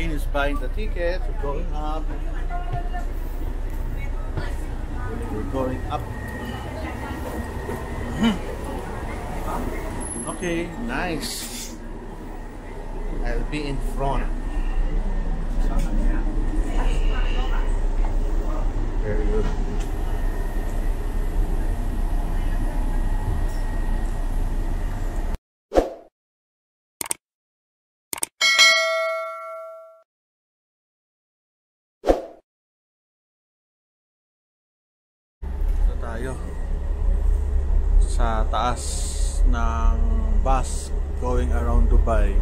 finished buying the tickets. We're going up. We're going up. Okay, nice. I'll be in front. Very good. Ito tayo sa taas ng bus going around Dubai.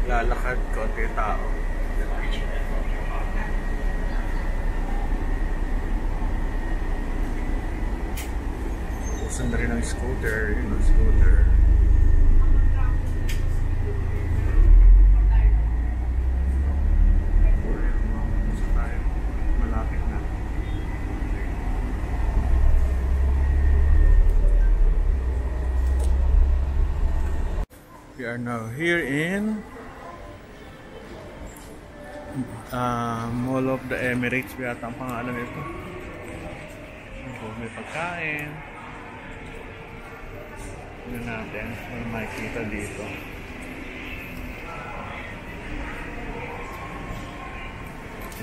Lalakad, konti tao. Usan na rin ang scooter, yun ang scooter. Malapit na. We are now here in Mall of the Emirates, yata ang pangalan nito. May pagkain. Tignan natin kung makikita dito.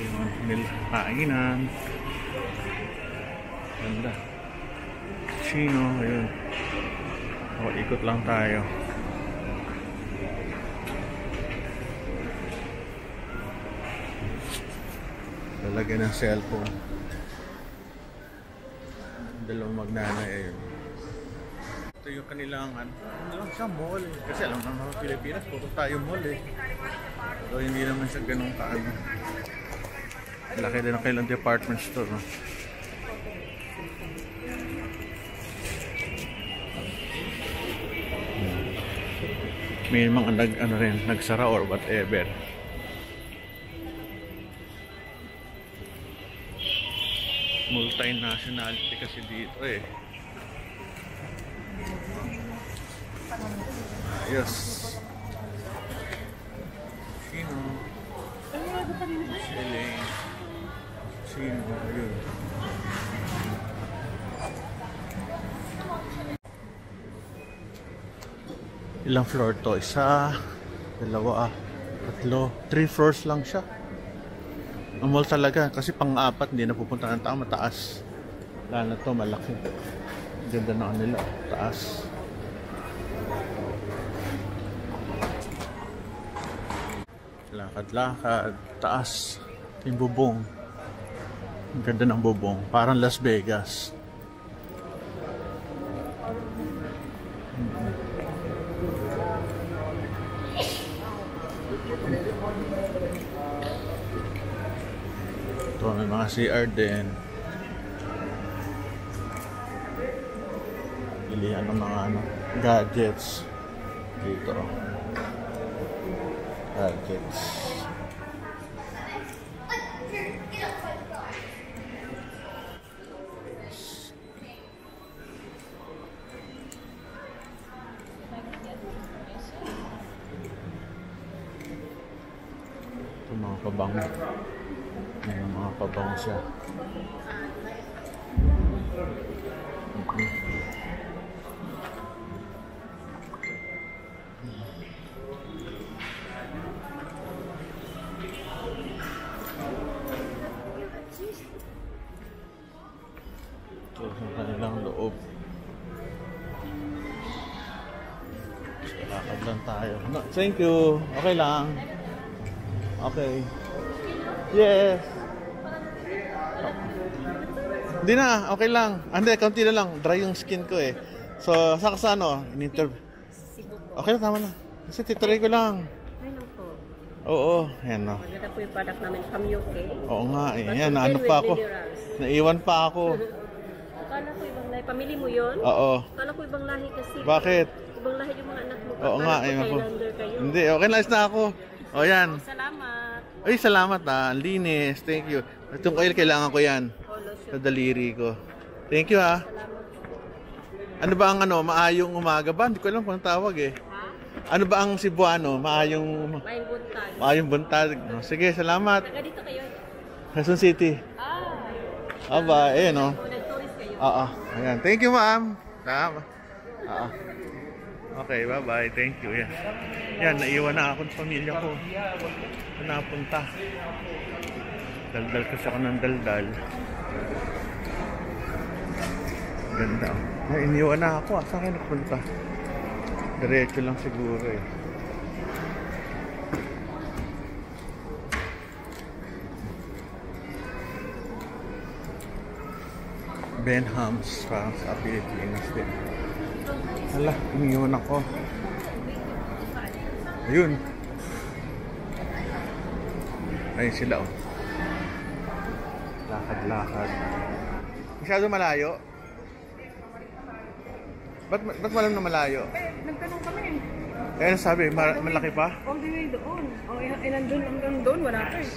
Yung kainan. Ganda. Chino, ayun. O, ikot lang tayo. Lalagyan ng cellphone. Dalawang magnanay, ayun. Ito yung kanilang ano lang siya, mall eh. Kasi alam naman mga Pilipinas, puro tayo mall eh. So hindi naman siya ganun kaano. Laki din ang kailang department store, no? May mga nagsara or whatever. Multinationality kasi dito eh. Ayos. Sino? Sino? Ayun. Ilang floor to? Isa, dalawa, tatlo, 3 floors lang siya. Ang mall talaga, kasi pang-apat, hindi na pupunta ng tao, mataas. Lalo na to, malaki. Ganda na nila, taas. Lakad-lakad, taas. Yung bubong. Ang ganda ng bubong, parang Las Vegas. Ito, may mga CR din. Pilihan ng mga gadgets dito. Gadgets. Ito mga pabango. May mga pabango siya. Ito sa kanilang loob. Lakad lang tayo. No, thank you. Okay lang. Okay. Yes. Hindi na, okay lang. Hindi, kaunti na lang. Dry yung skin ko eh. So, sa ano? In-interview. Okay na, tama na. Kasi titry ko lang. Ay, lang po. Oo, yan o. Maganda po yung product namin from UK. Oo nga eh. Yan, ano pa ako. Naiwan pa ako. Akala ko ibang lahi. Pamili mo yun? Oo. Akala ko ibang lahi kasi. Bakit? Ibang lahi yung mga anak mo. Oo nga eh. Thailander kayo. Hindi, okay na, na ako. O yan. Salamat. Ay, salamat ah. Ang linis. Thank you. Itong oil, kailangan ko yan. Sa daliri ko. Thank you ha. Ano ba ang maayong umaga ba? Hindi ko alam kung tawag eh. Ha? Ano ba ang Cebuano? Maayong Mayang buntag. Maayong buntag. Oh, sige, salamat. Taga dito kayo? Quezon City. Aba, eh no. Nag-tourist kayo? Oo. Ayan. Thank you, ma'am. Tama. Oo. Okay, bye-bye. Thank you. Yan. Yan, naiwan na ako ng pamilya ko. Saan napunta? Daldal kasi ako ng daldal. Ganda. Ay, iniwan na ako. Saan kayo napunta? Diretso lang siguro eh. Benhams parang sa Pilipinas din. Hala, iniwan ako. Ayun. Ayun sila oh. Lakad-lakad. Masyado malayo? Ba't malam na malayo? Nagtanong kami. Kaya sabi, malaki pa? All the way doon. O, nandun hanggang doon. Wala pa eh.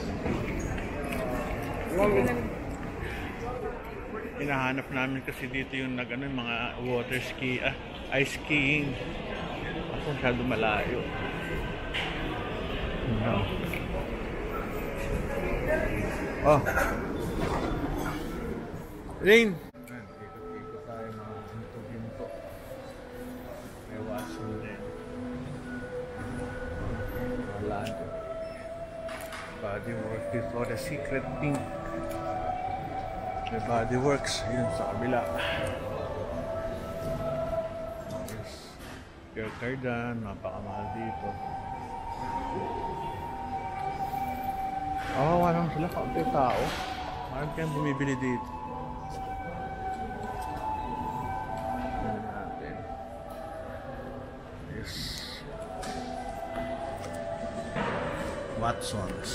Hinahanap namin kasi dito yung mga water ski, ice skiing. Ako masyado malayo. No. Oh. Rain. Ikot-ikot tayo mga ginto-ginto. May wasin din. Wala. Body work before the secret pink. The Body Works, yun sa kabila. Yes. Pierre Cardin, napakamahal dito. Oh, walang sila kaunti tao. Marami kayong bumibili dito. Tignan natin. Yes. Watsons.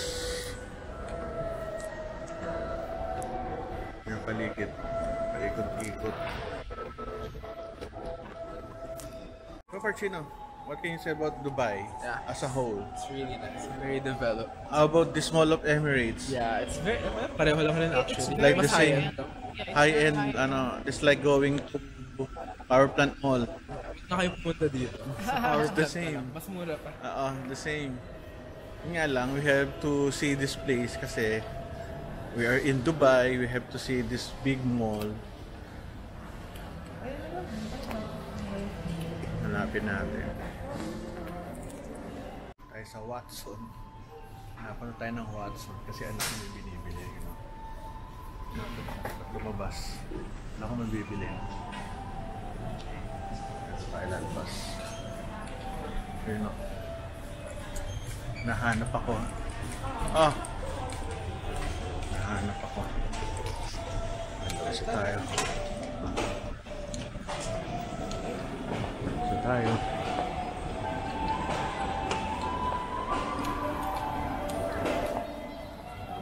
Yung paligid, paikot-ikot. Chino, what can you say about Dubai as a whole? It's really nice, very developed. How about the Mall of Emirates? Yeah, it's very, pareho lang rin actually. Like the Mas same high-end. high-end, it's like going to Power Plant Mall. Na kayo pupunta dito. The same. Mas mura pa. The same. Yun nga lang, we have to see this place kasi we are in Dubai, we have to see this big mall. Hanapin natin. Tayo sa Watson. Napunta tayo ng Watson kasi ano kami binibili. Lumabas. Ano ko mabibili? Thailand bus. Yun o. Nahanap ako. Oh! Nahanap ako. Isa tayo. Isa tayo.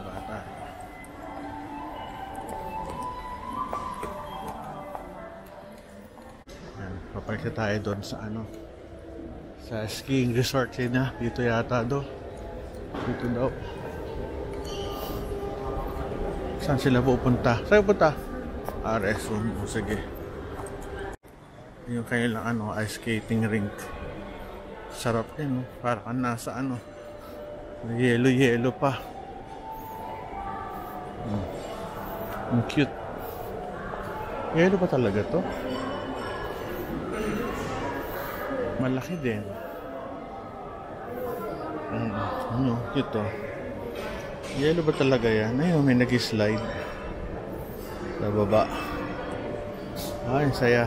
Bata. Yan. Papalit tayo doon sa ano. Sa skiing resort na. Dito yata do. Dito daw. Saan sila pupunta? Saan pupunta? RS1. O sige. Yung kailang ano, ice skating rink. Sarap din, no? Para ka nasa ano. Yelo-yelo pa. Ang cute. Yelo ba talaga to? Malaki din. Ano, cute to. Yelo ba talaga yan? Ayun, may nag-slide. Sa baba. Ay, saya.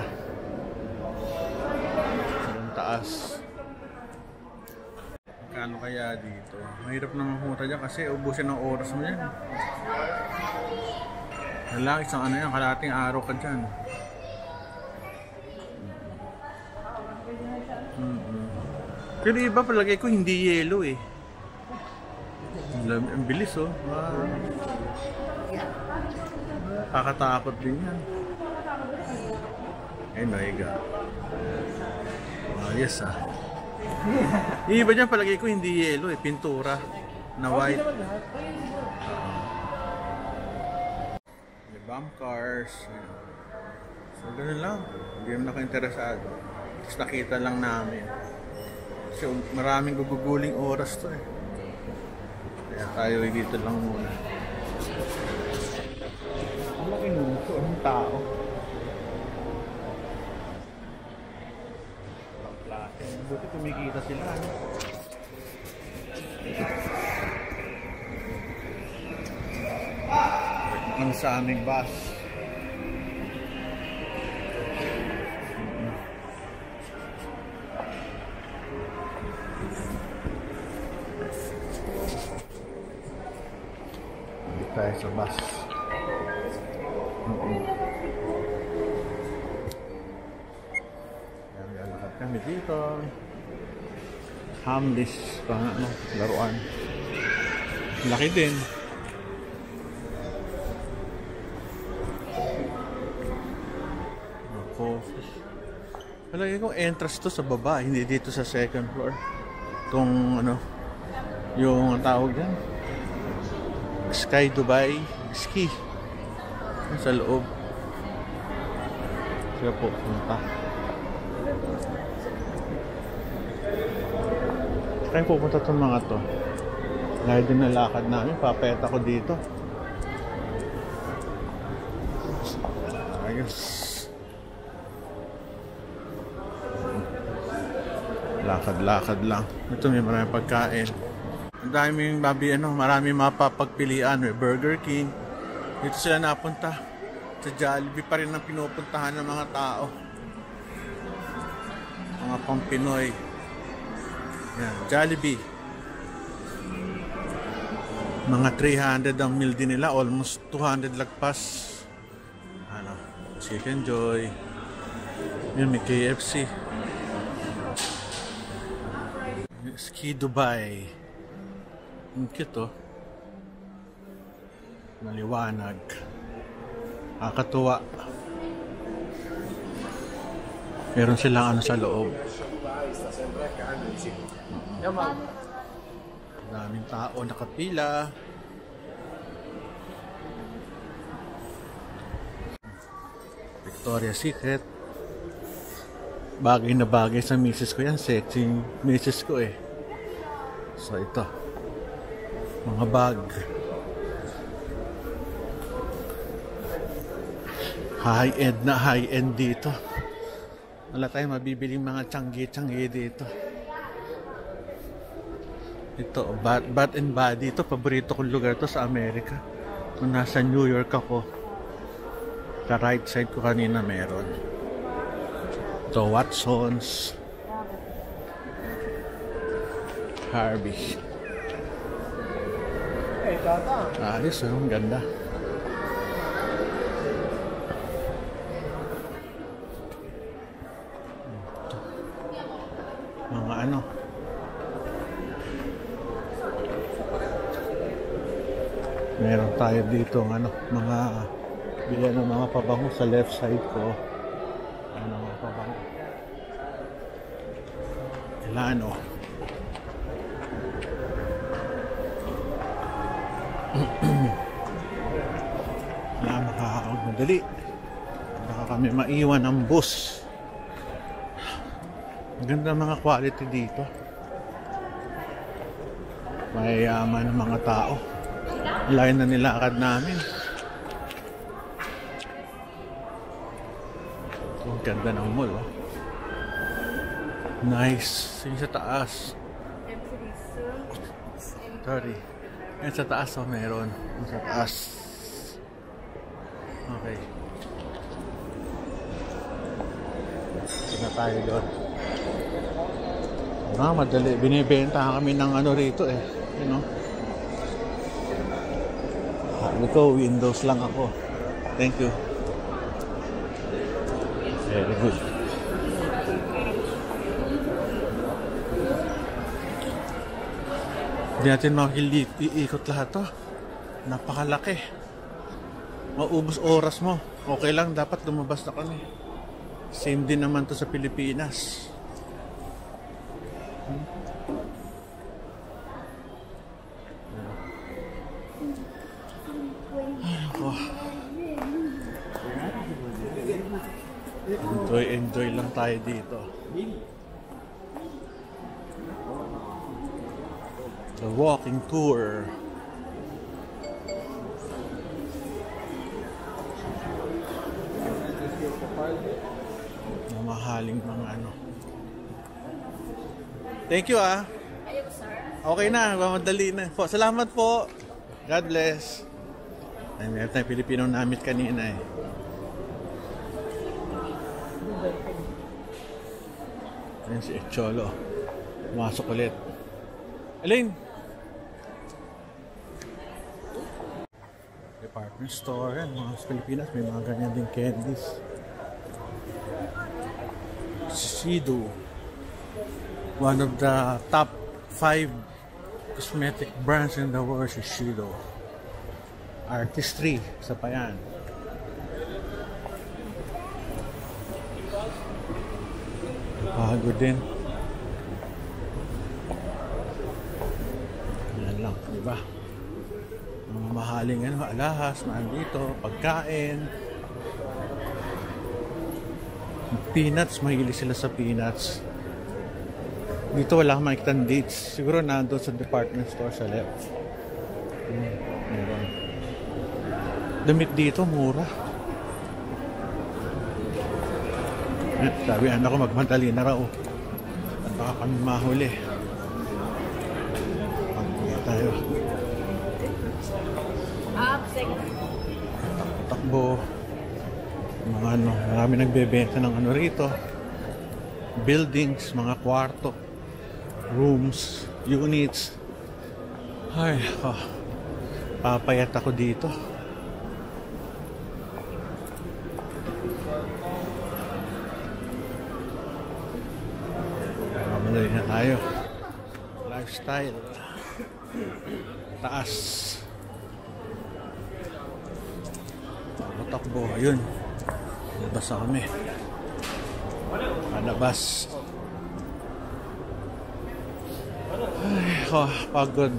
Ang taas. Kano kaya dito? Mahirap naman pumunta dyan kasi ubusin ng oras mo yan. Lalaki, isang ano yan, kalating araw ka dyan. Pero iba palagay ko hindi yellow eh. Ang bilis oh. Wow. Kakatakot din yan. Ay naiga. Yes ah. Iba dyan palagay ko hindi yellow eh. Pintura na white. May bomb cars. So ganun lang. Hindi naman ako interesado. Tapos nakita lang namin. Kasi maraming guguguling oras to eh. Kaya tayo dito lang muna. Ang laki nun ito. Anong tao? Walang klase. Buti kumikita sila. Ang sa aming bus. Tayo sa bus. Lalakad kami dito. Hamlis pang ano, laruan. Laki din. Ako. Palagi ko entrance to sa baba, hindi dito sa second floor. Itong ano, yung tawag dyan. Sky Dubai Ski sa loob. Sila po punta. Saan pupunta itong mga to? Dahil din nalakad namin, papeta ko dito. Ayos. Lakad-lakad lang. Ito may maraming pagkain. Ang daming maraming mapapagpilian. May Burger King. Dito sila napunta. Sa Jollibee pa rin ang pinupuntahan ng mga tao. Mga pang Pinoy. Yan, Jollibee. Mga 300 ang meal din nila. Almost 200 lagpas. Ano, Chicken Joy. Yun, may KFC. Ski Dubai. Ang cute oh. Maliwanag. Kakatuwa. Meron silang ano sa loob. Daming tao nakapila. Victoria's Secret. Bagay na bagay sa misis ko yan. Sexy misis ko eh. So ito. Mga bag. High-end na high-end dito. Wala tayong mabibiling mga tiyanggi-tiyanggi dito. Ito, Bath and Body. Ito, paborito kong lugar to sa Amerika. Kung nasa New York ako, sa right side ko kanina meron. Ito, Watson's, Harvey. Ayos, ang ganda. Mga ano, meron tayo dito ano, mga bilhan ng mga pabango sa left side ko. Ano mga pabango? Elano. Madali. Baka kami maiwan ng bus. Maganda mga quality dito. Mayayaman ng mga tao. Layo na nilakad namin. Ang ganda ng mall, oh. Nice. Yung sa taas. Sorry. Yung sa taas, oh, meron. Yung sa taas. Okay. Ito na tayo doon. Madali. Binibenta kami ng ano rito eh. You know? Ito, Windows lang ako. Thank you. Very good. Hindi natin makikikot lahat to. Napakalaki. Maubos oras mo. Okay lang, dapat lumabas na kami. Same din naman to sa Pilipinas. Enjoy lang tayo dito. The walking tour. Mamahaling mga ano. Thank you ah. Okay na, mamadali na. Salamat po. God bless. Ay, meron tayong Pilipino namit kanina eh. Ayan si Echolo. Masok ulit. Elaine! Department store. Yan, mga sa Pilipinas. May mga ganyan din candies. Shiseido. One of the top 5 cosmetic brands in the world. Shiseido. Artistry. Isa pa yan. Pagod din. Yan lang, di ba? Mga mahaling ano, alahas, nandito, pagkain. Peanuts, mahilig sila sa peanuts. Dito wala kang makikitang dates. Siguro nandun sa department store sa left. Meron. Damit dito, mura. Sabi anak ko magmadali na raw. At baka kami mahuli. Pagpunta tayo. Takbo. Mga ano, marami nagbebenta ng ano rito. Buildings, mga kwarto, rooms, units. Ay, papayat ako dito. Mamali na tayo. Lifestyle. Taas. Takbo, ayun. Labas na kami. Malabas. Ay, pagod.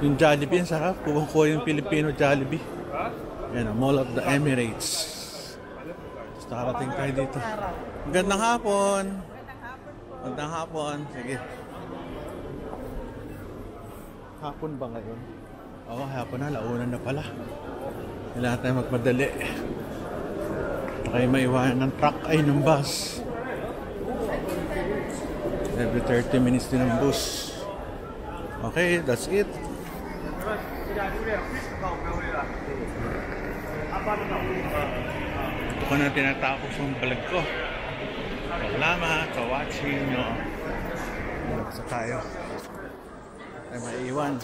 Yung Jollibee, sarap. Kuha ko yung Filipino Jollibee. Yan, Mall of the Emirates. Starating tayo dito. Magandang hapon. Magandang hapon. Sige. Hapon ba ngayon? Oo, hapon na. Launan na pala. Kailangan tayo magmadali. Baka kayo maiwanan ng truck ay ng bus. Every 30 minutes din ang bus. Okay, that's it. Ako na tinatapos yung vlog ko. Salamat sa watching. No? Sa tayo. Ay maiiwan.